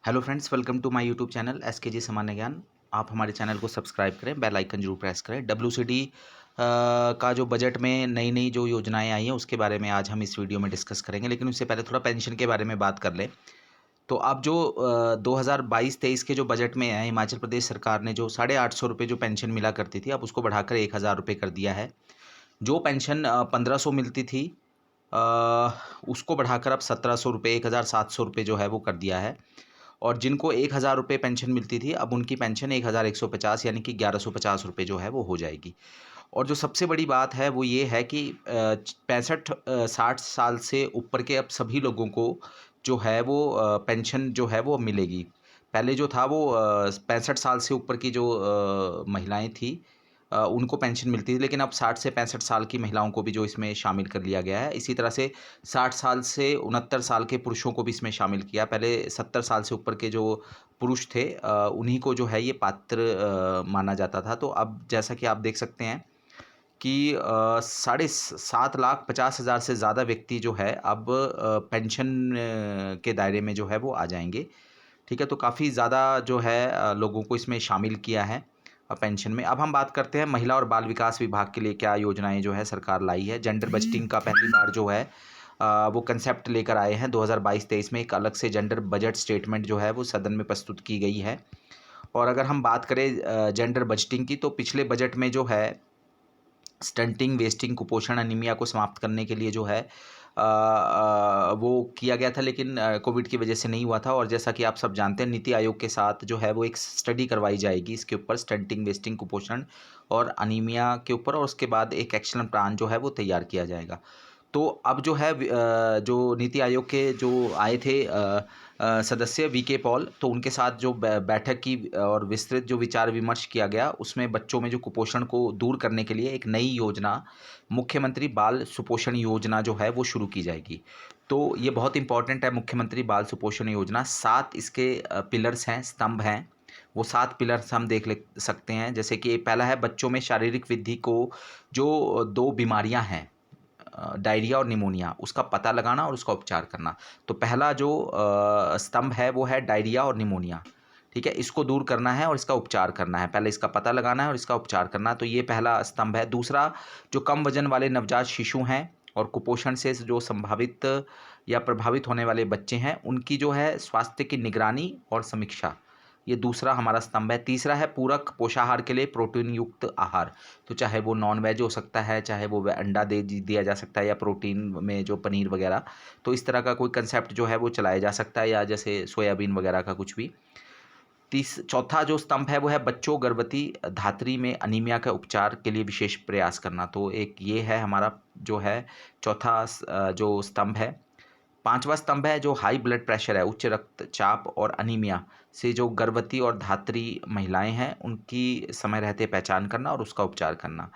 Hello friends, welcome to my YouTube channel SKG सामान्य ज्ञान। आप हमारे चैनल को सब्सक्राइब करें, बेल आइकन जरूर प्रेस करें। डब्ल्यूसीडी का जो बजट में नई नई जो योजनाएं आई हैं उसके बारे में आज हम इस वीडियो में डिस्कस करेंगे, लेकिन उससे पहले थोड़ा पेंशन के बारे में बात कर लें। तो अब जो 2022-23 के जो बजट में है, हिमाचल प्रदेश सरकार ने जो 850 रुपये जो पेंशन मिला करती थी, अब उसको बढ़ाकर 1000 रुपये कर दिया है। जो पेंशन 1500 मिलती थी, अ, उसको बढ़ाकर अब 1700 रुपये, 1700 रुपये जो है वो कर दिया है। और जिनको 1000 रुपये पेंशन मिलती थी, अब उनकी पेंशन 1150 यानी कि 1150 रुपये जो है वो हो जाएगी। और जो सबसे बड़ी बात है वो ये है कि 65-60 साल से ऊपर के अब सभी लोगों को जो है वो पेंशन जो है वो अब मिलेगी। पहले जो था वो 65 साल से ऊपर की जो महिलाएं थी, उनको पेंशन मिलती थी, लेकिन अब 60 से 65 साल की महिलाओं को भी जो इसमें शामिल कर लिया गया है। इसी तरह से 60 साल से 69 साल के पुरुषों को भी इसमें शामिल किया। पहले 70 साल से ऊपर के जो पुरुष थे, उन्हीं को जो है ये पात्र माना जाता था। तो अब जैसा कि आप देख सकते हैं कि 7,50,000 से ज़्यादा व्यक्ति जो है अब पेंशन के दायरे में जो है वो आ जाएंगे। ठीक है, तो काफ़ी ज़्यादा जो है लोगों को इसमें शामिल किया है पेंशन में। अब हम बात करते हैं महिला और बाल विकास विभाग के लिए क्या योजनाएं जो है सरकार लाई है। जेंडर बजटिंग का पहली बार जो है वो कंसेप्ट लेकर आए हैं। 2022-23 में एक अलग से जेंडर बजट स्टेटमेंट जो है वो सदन में प्रस्तुत की गई है। और अगर हम बात करें जेंडर बजटिंग की, तो पिछले बजट में जो है स्टंटिंग, वेस्टिंग, कुपोषण, अनीमिया को समाप्त करने के लिए जो है वो किया गया था, लेकिन कोविड की वजह से नहीं हुआ था। और जैसा कि आप सब जानते हैं, नीति आयोग के साथ जो है वो एक स्टडी करवाई जाएगी इसके ऊपर, स्टंटिंग, वेस्टिंग, कुपोषण और अनीमिया के ऊपर, और उसके बाद एक एक्शन प्लान जो है वो तैयार किया जाएगा। तो अब जो है जो नीति आयोग के जो आए थे सदस्य वीके पॉल, तो उनके साथ जो बैठक की और विस्तृत जो विचार विमर्श किया गया, उसमें बच्चों में जो कुपोषण को दूर करने के लिए एक नई योजना, मुख्यमंत्री बाल सुपोषण योजना जो है वो शुरू की जाएगी। तो ये बहुत इंपॉर्टेंट है, मुख्यमंत्री बाल सुपोषण योजना। 7 इसके पिलर्स हैं, स्तंभ हैं। वो 7 पिलर्स हम देख ले सकते हैं। जैसे कि पहला है बच्चों में शारीरिक वृद्धि को जो 2 बीमारियां हैं, डायरिया और निमोनिया, उसका पता लगाना और उसका उपचार करना। तो पहला जो स्तंभ है वो है डायरिया और निमोनिया। ठीक है, इसको दूर करना है और इसका उपचार करना है। पहले इसका पता लगाना है और इसका उपचार करना, तो ये पहला स्तंभ है। दूसरा, जो कम वजन वाले नवजात शिशु हैं और कुपोषण से जो संभावित या प्रभावित होने वाले बच्चे हैं, उनकी जो है स्वास्थ्य की निगरानी और समीक्षा, ये दूसरा हमारा स्तंभ है। तीसरा है पूरक पोषाहार के लिए प्रोटीन युक्त आहार। तो चाहे वो नॉन वेज हो सकता है, चाहे वो अंडा दिया जा सकता है, या प्रोटीन में जो पनीर वगैरह, तो इस तरह का कोई कंसेप्ट जो है वो चलाया जा सकता है, या जैसे सोयाबीन वगैरह का कुछ भी। चौथा जो स्तंभ है वो है बच्चों, गर्भवती धात्री में अनीमिया का उपचार के लिए विशेष प्रयास करना। तो एक ये है हमारा जो है चौथा जो स्तंभ है। पांचवा स्तंभ है जो हाई ब्लड प्रेशर है, उच्च रक्तचाप और अनीमिया से जो गर्भवती और धात्री महिलाएं हैं, उनकी समय रहते पहचान करना और उसका उपचार करना।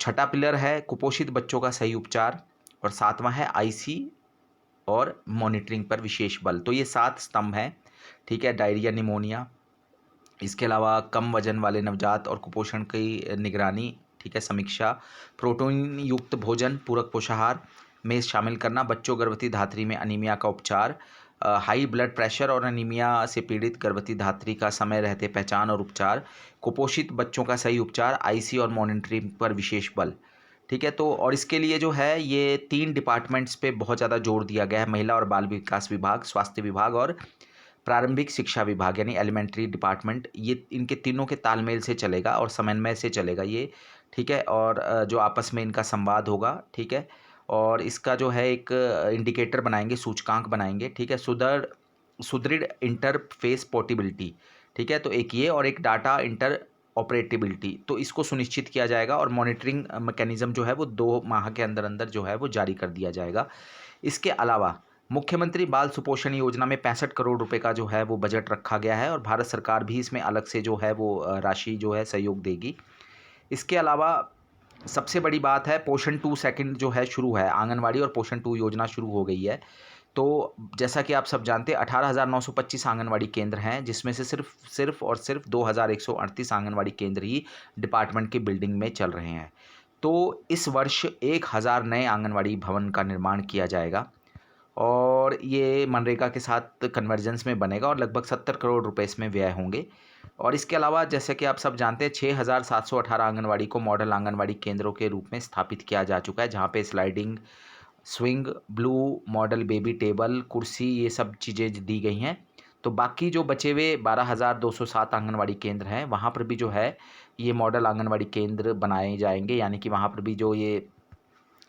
छठा पिलर है कुपोषित बच्चों का सही उपचार। और सातवां है आईसी और मॉनिटरिंग पर विशेष बल। तो ये 7 स्तंभ हैं। ठीक है, डायरिया, निमोनिया, इसके अलावा कम वजन वाले नवजात और कुपोषण की निगरानी, ठीक है, समीक्षा, प्रोटीन युक्त भोजन, पूरक पोषाहार में शामिल करना, बच्चों, गर्भवती धात्री में अनीमिया का उपचार, हाई ब्लड प्रेशर और अनीमिया से पीड़ित गर्भवती धात्री का समय रहते पहचान और उपचार, कुपोषित बच्चों का सही उपचार, आईसी और मॉनिटरिंग पर विशेष बल। ठीक है, तो और इसके लिए जो है ये 3 डिपार्टमेंट्स पे बहुत ज़्यादा जोर दिया गया है, महिला और बाल विकास विभाग, स्वास्थ्य विभाग और प्रारंभिक शिक्षा विभाग यानी एलिमेंट्री डिपार्टमेंट। ये इनके तीनों के तालमेल से चलेगा और समन्वय से चलेगा ये। ठीक है, और जो आपस में इनका संवाद होगा। ठीक है, और इसका जो है एक इंडिकेटर बनाएंगे, सूचकांक बनाएंगे। ठीक है, सुदृढ़ इंटरफेस पोर्टेबिलिटी। ठीक है, तो एक ये और एक डाटा इंटर ऑपरेटिबिलिटी, तो इसको सुनिश्चित किया जाएगा। और मॉनिटरिंग मैकेनिज्म जो है वो 2 माह के अंदर अंदर जो है वो जारी कर दिया जाएगा। इसके अलावा मुख्यमंत्री बाल सुपोषण योजना में 65 करोड़ रुपए का जो है वो बजट रखा गया है, और भारत सरकार भी इसमें अलग से जो है वो राशि जो है सहयोग देगी। इसके अलावा सबसे बड़ी बात है पोषण 2 सेकंड जो है शुरू है, आंगनवाड़ी और पोषण 2 योजना शुरू हो गई है। तो जैसा कि आप सब जानते हैं 18,925 आंगनवाड़ी केंद्र हैं, जिसमें से सिर्फ और सिर्फ 2,138 आंगनवाड़ी केंद्र ही डिपार्टमेंट की बिल्डिंग में चल रहे हैं। तो इस वर्ष 1,000 नए आंगनवाड़ी भवन का निर्माण किया जाएगा। और ये मनरेगा के साथ कन्वर्जेंस में बनेगा और लगभग 70 करोड़ रुपए इसमें व्यय होंगे। और इसके अलावा जैसे कि आप सब जानते हैं 6,718 आंगनवाड़ी को मॉडल आंगनवाड़ी केंद्रों के रूप में स्थापित किया जा चुका है, जहाँ पे sliding, swing, blue, model baby table, कुर्सी, ये सब चीज़ें दी गई हैं। तो बाकी जो बचे हुए 12,207 आंगनवाड़ी केंद्र हैं, वहाँ पर भी जो है ये मॉडल आंगनवाड़ी केंद्र बनाए जाएंगे, यानी कि वहाँ पर भी जो ये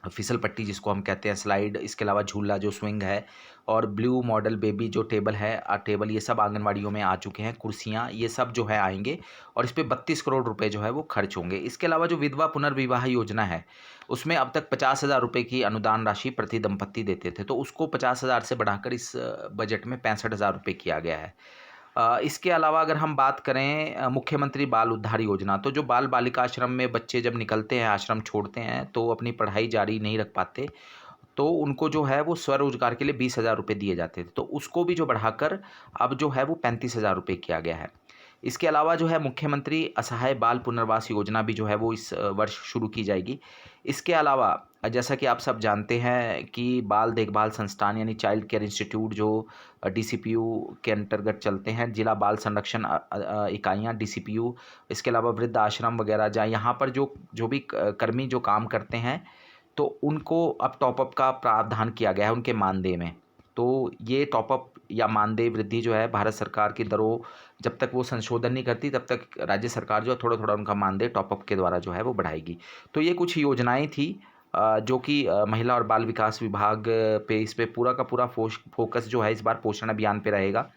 फिसल पट्टी जिसको हम कहते हैं, स्लाइड, इसके अलावा झूला जो स्विंग है, और ब्लू मॉडल बेबी जो टेबल है, टेबल, ये सब आंगनवाड़ियों में आ चुके हैं, कुर्सियाँ, ये सब जो है आएंगे और इस पे 32 करोड़ रुपए जो है वो खर्च होंगे। इसके अलावा जो विधवा पुनर्विवाह योजना है, उसमें अब तक 50,000 रुपये की अनुदान राशि प्रति दंपत्ति देते थे, तो उसको 50,000 से बढ़ाकर इस बजट में 65,000 रुपये किया गया है। इसके अलावा अगर हम बात करें मुख्यमंत्री बाल उद्धार योजना, तो जो बाल बालिका आश्रम में बच्चे जब निकलते हैं, आश्रम छोड़ते हैं, तो अपनी पढ़ाई जारी नहीं रख पाते, तो उनको जो है वो स्वरोजगार के लिए 20,000 रुपये दिए जाते थे, तो उसको भी जो बढ़ाकर अब जो है वो 35,000 रुपये किया गया है। इसके अलावा जो है मुख्यमंत्री असहाय बाल पुनर्वास योजना भी जो है वो इस वर्ष शुरू की जाएगी। इसके अलावा जैसा कि आप सब जानते हैं कि बाल देखभाल संस्थान यानी चाइल्ड केयर इंस्टीट्यूट जो डीसीपीयू के अंतर्गत चलते हैं, जिला बाल संरक्षण इकाइयाँ डीसीपीयू, इसके अलावा वृद्ध आश्रम वगैरह, जहाँ यहाँ पर जो जो भी कर्मी जो काम करते हैं, तो उनको अब टॉपअप का प्रावधान किया गया है उनके मानदेय में। तो ये टॉपअप या मानदेय वृद्धि जो है भारत सरकार की दरों, जब तक वो संशोधन नहीं करती तब तक राज्य सरकार जो है थोड़ा-थोड़ा उनका मानदेय टॉपअप के द्वारा जो है वो बढ़ाएगी। तो ये कुछ योजनाएँ थी जो कि महिला और बाल विकास विभाग पे, इस पे पूरा का पूरा फोकस जो है इस बार पोषण अभियान पे रहेगा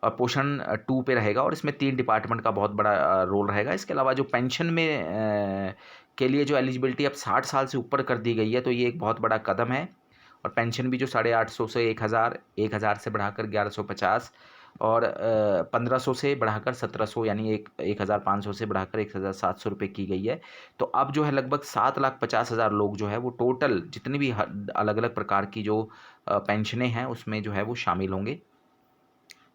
और पोषण 2 पे रहेगा, और इसमें 3 डिपार्टमेंट का बहुत बड़ा रोल रहेगा। इसके अलावा जो पेंशन में के लिए जो एलिजिबिलिटी अब 60 साल से ऊपर कर दी गई है, तो ये एक बहुत बड़ा कदम है। और पेंशन भी जो 850 से 1,000, 1,000 से बढ़ाकर 1,150 और 1,500 से बढ़ाकर 1,700, यानी 1,500 से बढ़ाकर 1,700 रुपये की गई है। तो अब जो है लगभग 7,50,000 लोग जो है वो टोटल जितनी भी अलग अलग प्रकार की जो पेंशनें हैं उसमें जो है वो शामिल होंगे।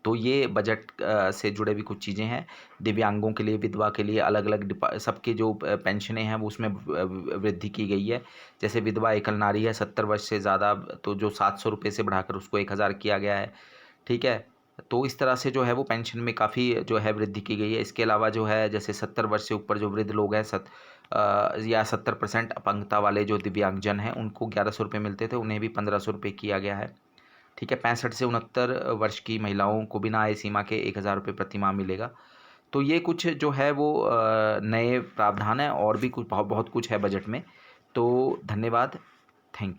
तो ये बजट से जुड़े भी कुछ चीज़ें हैं। दिव्यांगों के लिए, विधवा के लिए अलग-अलग सबके जो पेंशनें हैं वो उसमें वृद्धि की गई है। जैसे विधवा एकल नारी है 70 वर्ष से ज़्यादा, तो जो 700 रुपये से बढ़ाकर उसको 1,000 किया गया है, ठीक है? तो इस तरह से जो है वो पेंशन में काफ़ी जो है वृद्धि की गई है। इसके अलावा जो है जैसे 70 वर्ष से ऊपर जो वृद्ध लोग हैं, या 70% अपंगता वाले जो दिव्यांगजन हैं, उनको 1,100 रुपये मिलते थे, उन्हें भी 1,500 रुपये किया गया है। ठीक है, 65 से 69 वर्ष की महिलाओं को बिना आय सीमा के 1,000 रुपये प्रति माह मिलेगा। तो ये कुछ जो है वो नए प्रावधान हैं, और भी कुछ बहुत बहुत कुछ है बजट में। तो धन्यवाद, थैंक यू।